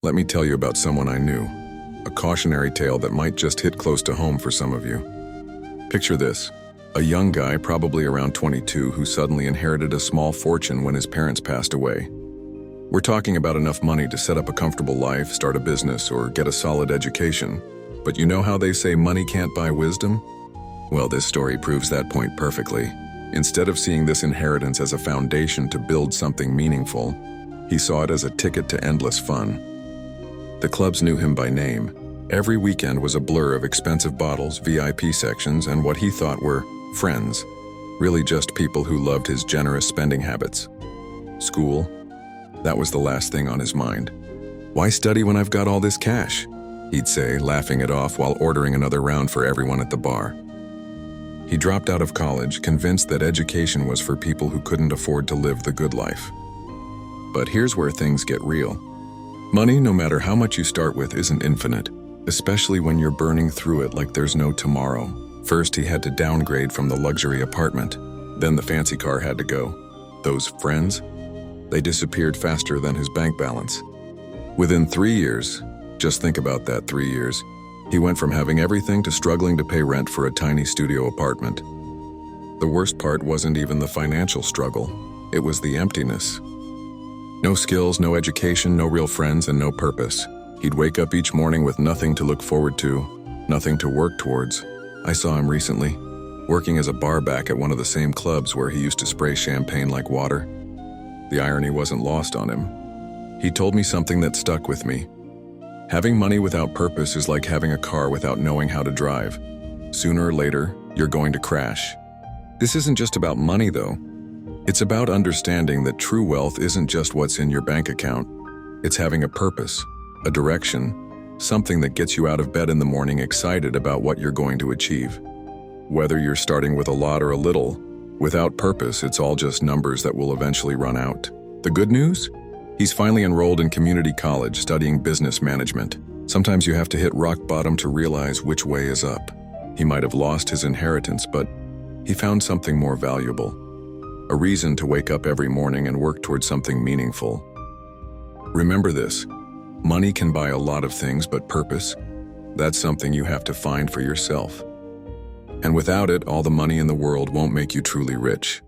Let me tell you about someone I knew. A cautionary tale that might just hit close to home for some of you. Picture this. A young guy, probably around 22, who suddenly inherited a small fortune when his parents passed away. We're talking about enough money to set up a comfortable life, start a business, or get a solid education. But you know how they say money can't buy wisdom? Well, this story proves that point perfectly. Instead of seeing this inheritance as a foundation to build something meaningful, he saw it as a ticket to endless fun. The clubs knew him by name. Every weekend was a blur of expensive bottles, VIP sections, and what he thought were friends. Really just people who loved his generous spending habits. School? That was the last thing on his mind. Why study when I've got all this cash? He'd say, laughing it off while ordering another round for everyone at the bar. He dropped out of college, convinced that education was for people who couldn't afford to live the good life. But here's where things get real. Money, no matter how much you start with, isn't infinite, especially when you're burning through it like there's no tomorrow. First, he had to downgrade from the luxury apartment. Then the fancy car had to go. Those friends? They disappeared faster than his bank balance. Within 3 years, just think about that, 3 years, he went from having everything to struggling to pay rent for a tiny studio apartment. The worst part wasn't even the financial struggle. It was the emptiness. No skills, no education, no real friends, and no purpose. He'd wake up each morning with nothing to look forward to, nothing to work towards. I saw him recently, working as a bar back at one of the same clubs where he used to spray champagne like water. The irony wasn't lost on him. He told me something that stuck with me. Having money without purpose is like having a car without knowing how to drive. Sooner or later, you're going to crash. This isn't just about money, though. It's about understanding that true wealth isn't just what's in your bank account. It's having a purpose, a direction, something that gets you out of bed in the morning excited about what you're going to achieve. Whether you're starting with a lot or a little, without purpose, it's all just numbers that will eventually run out. The good news? He's finally enrolled in community college studying business management. Sometimes you have to hit rock bottom to realize which way is up. He might have lost his inheritance, but he found something more valuable. A reason to wake up every morning and work towards something meaningful. Remember this, money can buy a lot of things, but purpose, that's something you have to find for yourself. And without it, all the money in the world won't make you truly rich.